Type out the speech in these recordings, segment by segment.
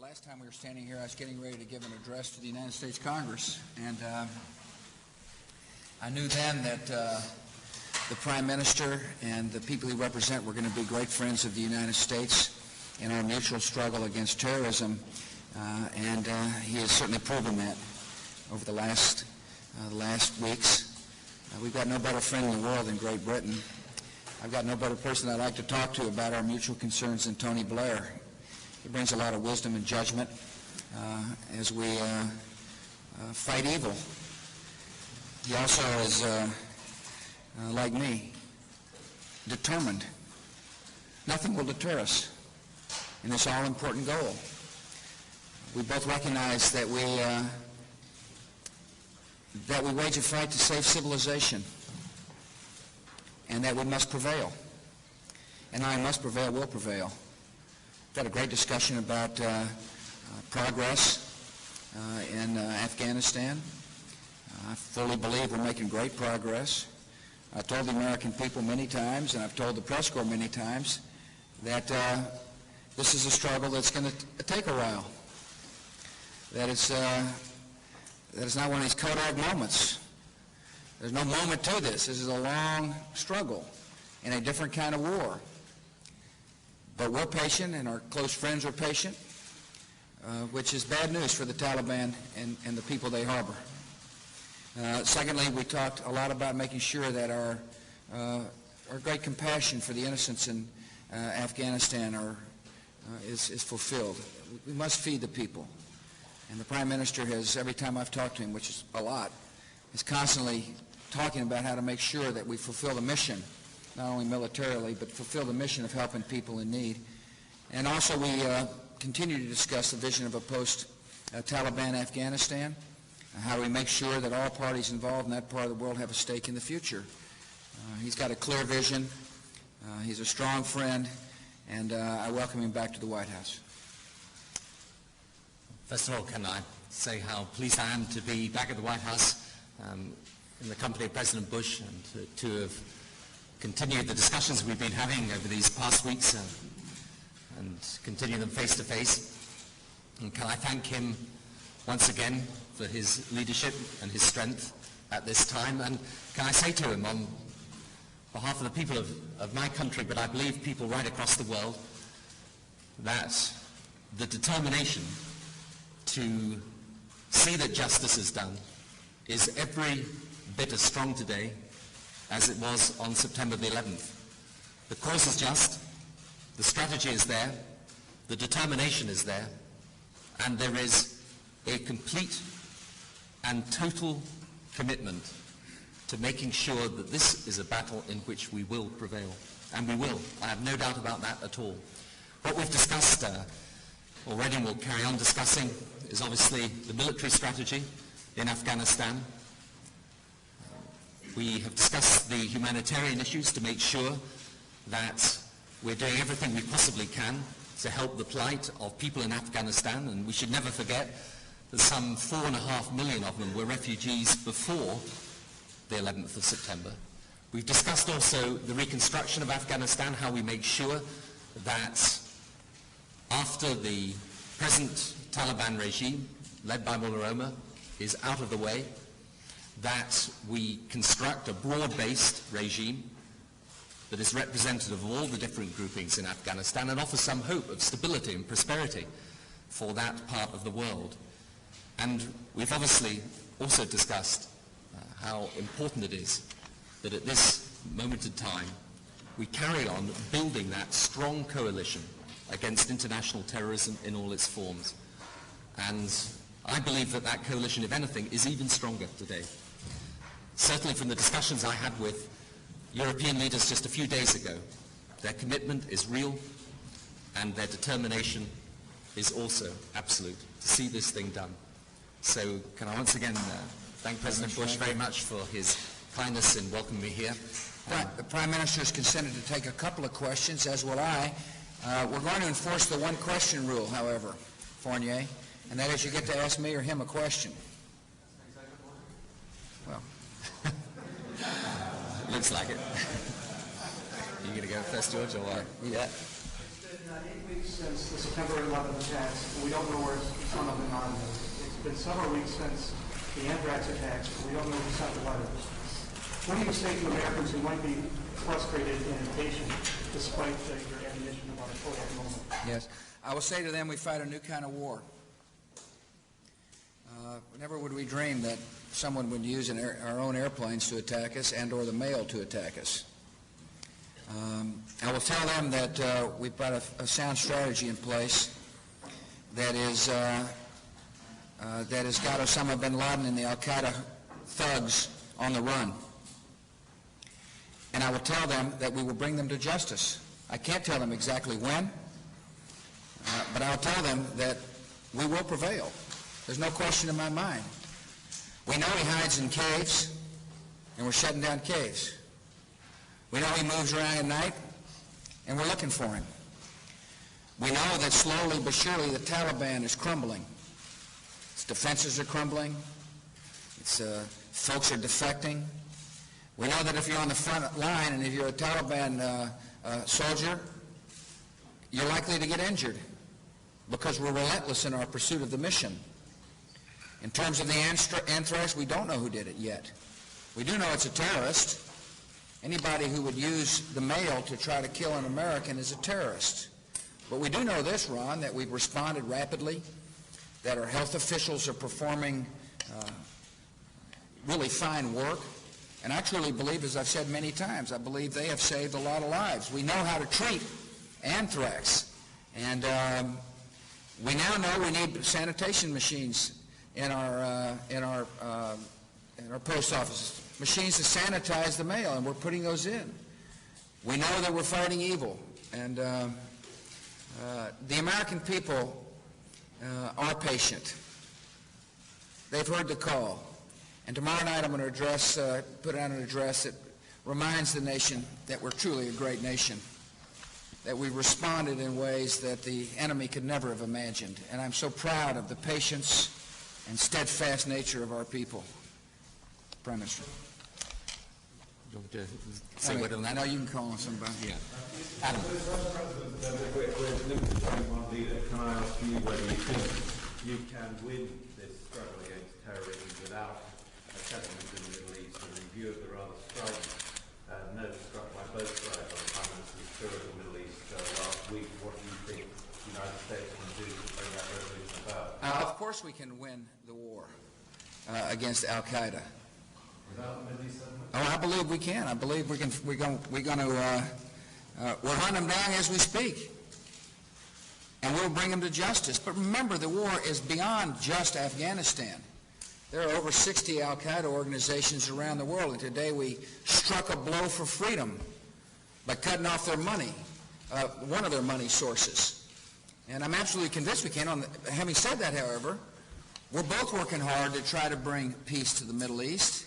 last time we were standing here, I was getting ready to give an address to the United States Congress, and I knew then that the Prime Minister and the people he represents were going to be great friends of the United States in our mutual struggle against terrorism, and he has certainly proven that over the last weeks. We've got no better friend in the world than Great Britain. I've got no better person I'd like to talk to about our mutual concerns than Tony Blair. He brings a lot of wisdom and judgment as we fight evil. He also is, like me, determined. Nothing will deter us in this all-important goal. We both recognize that we wage a fight to save civilization, and that we must prevail. And I must prevail, will prevail. We've had a great discussion about progress in Afghanistan. I fully believe we're making great progress. I've told the American people many times, and I've told the press corps many times, that this is a struggle that's going to take a while. That it's not one of these Kodak moments. There's no moment to this. This is a long struggle in a different kind of war. But we're patient, and our close friends are patient, which is bad news for the Taliban and the people they harbor. Secondly, we talked a lot about making sure that our great compassion for the innocents in Afghanistan is fulfilled. We must feed the people. And the Prime Minister has, every time I've talked to him, which is a lot, is constantly talking about how to make sure that we fulfill the mission, not only militarily, but fulfill the mission of helping people in need. And also we continue to discuss the vision of a post-Taliban Afghanistan, how we make sure that all parties involved in that part of the world have a stake in the future. He's got a clear vision. He's a strong friend, and I welcome him back to the White House. First of all, can I say how pleased I am to be back at the White House in the company of President Bush, and to have continued the discussions we've been having over these past weeks and continue them face to face. And can I thank him once again for his leadership and his strength at this time. And can I say to him on behalf of the people of my country, but I believe people right across the world, that the determination to see that justice is done is every bit as strong today as it was on September the 11th. The cause is just, the strategy is there, the determination is there, and there is a complete and total commitment to making sure that this is a battle in which we will prevail. And we will. I have no doubt about that at all. What we've discussed already, and we'll carry on discussing, is obviously the military strategy in Afghanistan. We have discussed the humanitarian issues to make sure that we're doing everything we possibly can to help the plight of people in Afghanistan, and we should never forget that some 4.5 million of them were refugees before the 11th of September. We've discussed also the reconstruction of Afghanistan, how we make sure that after the present Taliban regime, led by Mullah Omar, is out of the way, that we construct a broad-based regime that is representative of all the different groupings in Afghanistan and offers some hope of stability and prosperity for that part of the world. And we've obviously also discussed how important it is that at this moment in time we carry on building that strong coalition against international terrorism in all its forms. And I believe that that coalition, if anything, is even stronger today. Certainly from the discussions I had with European leaders just a few days ago, their commitment is real and their determination is also absolute to see this thing done. So can I once again thank President Bush very much for his kindness in welcoming me here. The Prime Minister has consented to take a couple of questions, as will I. We're going to enforce the one-question rule, however, Fournier, and that is you get to ask me or him a question. Well, looks like it. Are you going to go first, George, or what? Yeah. been 8 weeks since the September 11th attacks, and we don't know where Osama bin Laden is. It's been several weeks since the anthrax attacks, and we don't know who sent the letters. What do you say to Americans who might be frustrated and impatient despite your admonition about a total moment? Yes. I will say to them, we fight a new kind of war. Never would we dream that someone would use our own airplanes to attack us and or the mail to attack us. I will tell them that we've got a sound strategy in place that has got Osama bin Laden and the Al-Qaeda thugs on the run. And I will tell them that we will bring them to justice. I can't tell them exactly when, but I'll tell them that we will prevail. There's no question in my mind. We know he hides in caves, and we're shutting down caves. We know he moves around at night, and we're looking for him. We know that slowly but surely the Taliban is crumbling. Its defenses are crumbling. Its folks are defecting. We know that if you're on the front line and if you're a Taliban soldier, you're likely to get injured because we're relentless in our pursuit of the mission. In terms of the anthrax, we don't know who did it yet. We do know it's a terrorist. Anybody who would use the mail to try to kill an American is a terrorist. But we do know this, Ron, that we've responded rapidly, that our health officials are performing really fine work. And I truly believe, as I've said many times, I believe they have saved a lot of lives. We know how to treat anthrax. And we now know we need sanitation machines in our post offices, machines to sanitize the mail, and we're putting those in. We know that we're fighting evil. And the American people are patient. They've heard the call. And tomorrow night I'm going to put out an address that reminds the nation that we're truly a great nation, that we responded in ways that the enemy could never have imagined. And I'm so proud of the patience and steadfast nature of our people. Prime Minister. Do you want to say what on that? No, you can call on somebody. Yeah. Adam. We're limited to one leader. Can I ask you whether you think you can win this struggle against terrorism without a settlement in the Middle East, a review of the rather striking note struck by both sides on the Prime Minister's tour of the Middle East last week? What do you think the United States can do to bring that resolution about? Of course we can win the war against Al-Qaeda. Without the Middle East settlement? Oh, I believe we can. I believe we're hunting them down as we speak. And we'll bring them to justice. But remember, the war is beyond just Afghanistan. There are over 60 Al-Qaeda organizations around the world, and today we struck a blow for freedom by cutting off their money, one of their money sources. And I'm absolutely convinced we can. Having said that, however, we're both working hard to try to bring peace to the Middle East.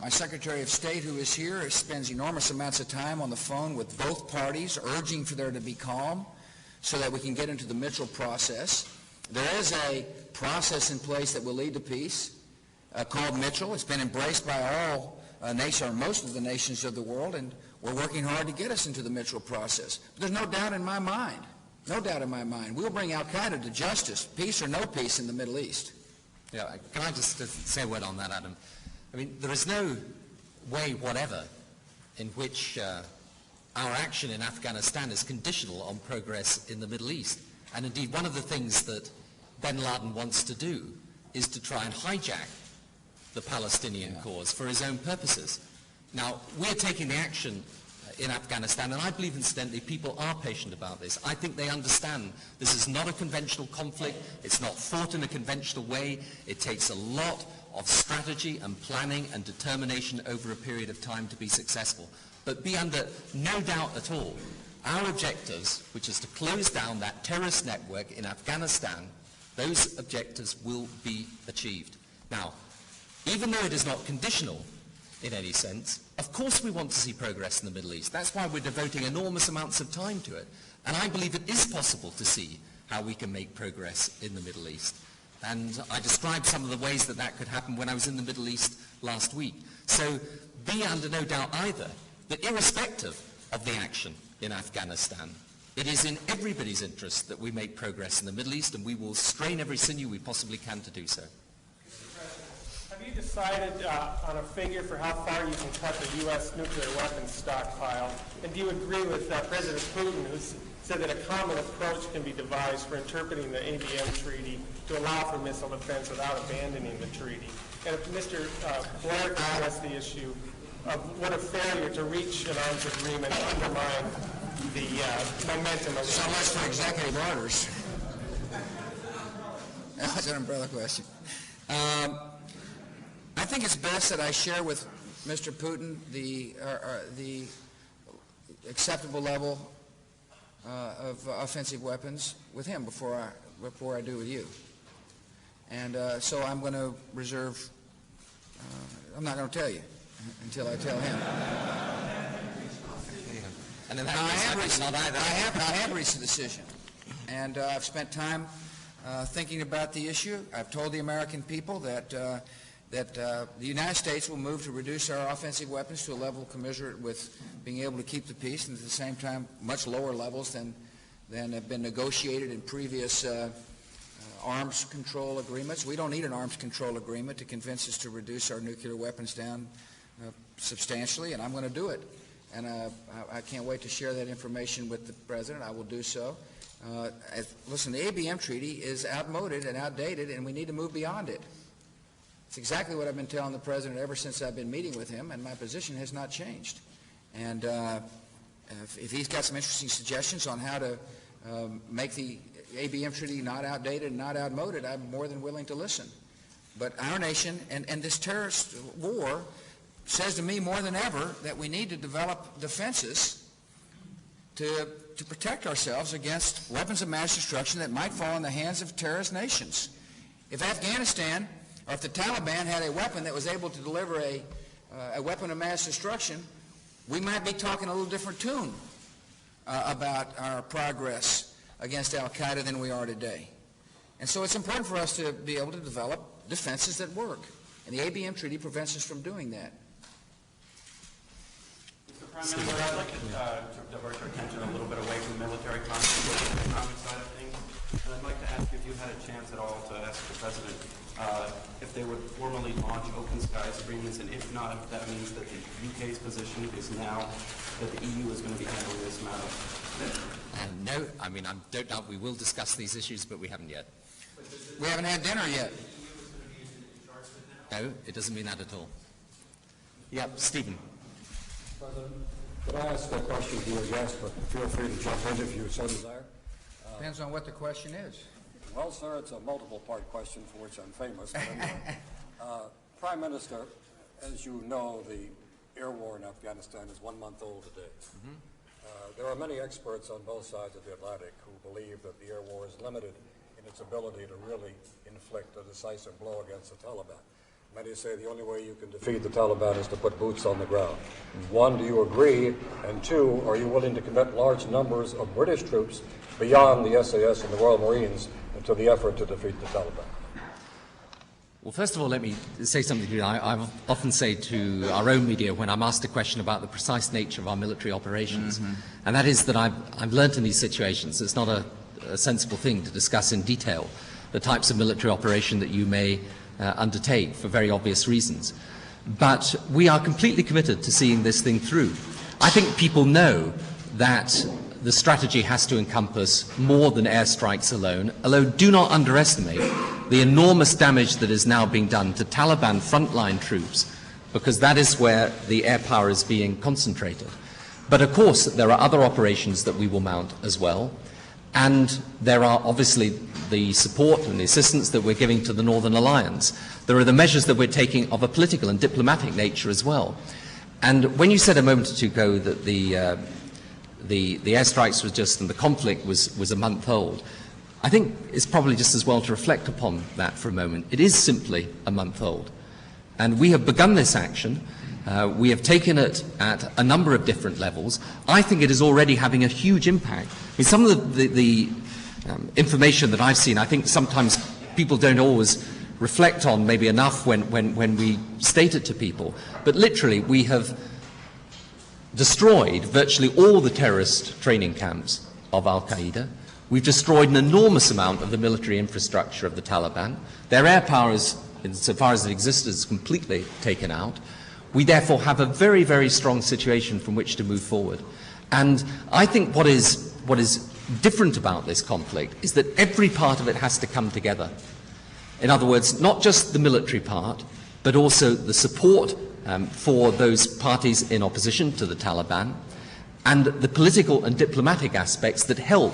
My Secretary of State, who is here, spends enormous amounts of time on the phone with both parties, urging for there to be calm so that we can get into the Mitchell process. There is a process in place that will lead to peace called Mitchell. It's been embraced by all nations, or most of the nations of the world, and we're working hard to get us into the Mitchell process. But there's no doubt in my mind, we'll bring Al-Qaeda to justice, peace or no peace in the Middle East. Yeah, can I just say a word on that, Adam? I mean, there is no way whatever in which our action in Afghanistan is conditional on progress in the Middle East. And indeed, one of the things that bin Laden wants to do is to try and hijack the Palestinian cause for his own purposes. Now, we're taking the action in Afghanistan, and I believe, incidentally, people are patient about this. I think they understand this is not a conventional conflict. It's not fought in a conventional way. It takes a lot of strategy and planning and determination over a period of time to be successful. But be under no doubt at all, our objectives, which is to close down that terrorist network in Afghanistan, those objectives will be achieved. Now, even though it is not conditional in any sense, of course we want to see progress in the Middle East. That's why we're devoting enormous amounts of time to it. And I believe it is possible to see how we can make progress in the Middle East. And I described some of the ways that that could happen when I was in the Middle East last week. So be under no doubt either that irrespective of the action in Afghanistan, It is in everybody's interest that we make progress in the Middle East, and we will strain every sinew we possibly can to do so. Have you decided on a figure for how far you can cut the U.S. nuclear weapons stockpile? And do you agree with President Putin, who said that a common approach can be devised for interpreting the ABM treaty to allow for missile defense without abandoning the treaty? And if Mr. Blair could address the issue of what a failure to reach an arms agreement undermine the momentum of... So much for executive orders. That's an umbrella question. I think it's best that I share with Mr. Putin the acceptable level of offensive weapons with him before I do with you. And so I'm going to reserve. I'm not going to tell you until I tell him. And I have reached a decision, and I've spent time thinking about the issue. I've told the American people that the United States will move to reduce our offensive weapons to a level commensurate with being able to keep the peace, and at the same time much lower levels than have been negotiated in previous arms control agreements. We don't need an arms control agreement to convince us to reduce our nuclear weapons down substantially, and I'm going to do it. And I can't wait to share that information with the President. I will do so. Listen, the ABM treaty is outmoded and outdated, and we need to move beyond it. It's exactly what I've been telling the President ever since I've been meeting with him, and my position has not changed. And if he's got some interesting suggestions on how to make the ABM treaty not outdated and not outmoded, I'm more than willing to listen. But our nation and this terrorist war says to me more than ever that we need to develop defenses to protect ourselves against weapons of mass destruction that might fall in the hands of terrorist nations. If Afghanistan, or if the Taliban had a weapon that was able to deliver a weapon of mass destruction, we might be talking a little different tune about our progress against al-Qaeda than we are today. And so it's important for us to be able to develop defenses that work. And the ABM treaty prevents us from doing that. Mr. Prime Minister, I'd like to divert your attention a little bit away from military conflict to the economic side of things. And I'd like to ask you if you had a chance at all to ask the President if they would formally launch open skies agreements, and if not, if that means that the UK's position is now that the EU is going to be handling this matter. No, I mean, I don't doubt we will discuss these issues, but we haven't yet. We haven't had dinner yet. No, it doesn't mean that at all. Yep, Stephen. President, could I ask a question to your guest, but feel free to jump in if you so desire. Depends on what the question is. Well, sir, it's a multiple-part question for which I'm famous. But anyway. Prime Minister, as you know, the air war in Afghanistan is 1 month old today. Mm-hmm. There are many experts on both sides of the Atlantic who believe that the air war is limited in its ability to really inflict a decisive blow against the Taliban. Many say the only way you can defeat the Taliban is to put boots on the ground. One, do you agree? And two, are you willing to commit large numbers of British troops beyond the SAS and the Royal Marines into the effort to defeat the Taliban? Well, first of all, let me say something I often say to our own media when I'm asked a question about the precise nature of our military operations, and that is that I've learnt in these situations it's not a sensible thing to discuss in detail the types of military operation that you may undertake for very obvious reasons. But we are completely committed to seeing this thing through. I think people know that the strategy has to encompass more than airstrikes alone, although do not underestimate the enormous damage that is now being done to Taliban frontline troops, because that is where the air power is being concentrated. But of course, there are other operations that we will mount as well, and there are obviously the support and the assistance that we're giving to the Northern Alliance. There are the measures that we're taking of a political and diplomatic nature as well. And when you said a moment or two ago that the airstrikes was just, and the conflict was a month old, I think it's probably just as well to reflect upon that for a moment. It is simply a month old. And we have begun this action. We have taken it at a number of different levels. I think it is already having a huge impact. I mean, some of the information that I've seen, I think sometimes people don't always reflect on maybe enough when we state it to people. But literally, we have destroyed virtually all the terrorist training camps of al-Qaeda. We've destroyed an enormous amount of the military infrastructure of the Taliban. Their air power, insofar as it existed, is completely taken out. We therefore have a very, very strong situation from which to move forward. And I think what is different about this conflict is that every part of it has to come together. In other words, not just the military part, but also the support for those parties in opposition to the Taliban, and the political and diplomatic aspects that help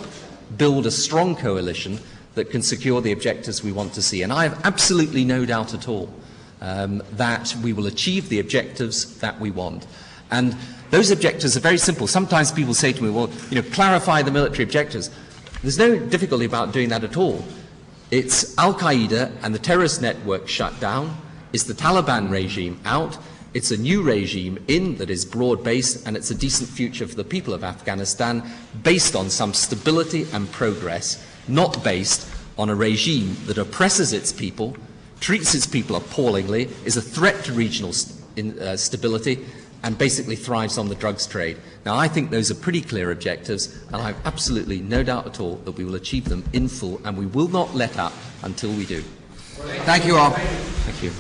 build a strong coalition that can secure the objectives we want to see. And I have absolutely no doubt at all that we will achieve the objectives that we want. And those objectives are very simple. Sometimes people say to me, well, clarify the military objectives. There's no difficulty about doing that at all. It's al-Qaeda and the terrorist network shut down. It's the Taliban regime out. It's a new regime in that is broad-based, and it's a decent future for the people of Afghanistan based on some stability and progress, not based on a regime that oppresses its people, treats its people appallingly, is a threat to regional stability, and basically thrives on the drugs trade. Now, I think those are pretty clear objectives, and I have absolutely no doubt at all that we will achieve them in full, and we will not let up until we do. Thank you all. Thank you.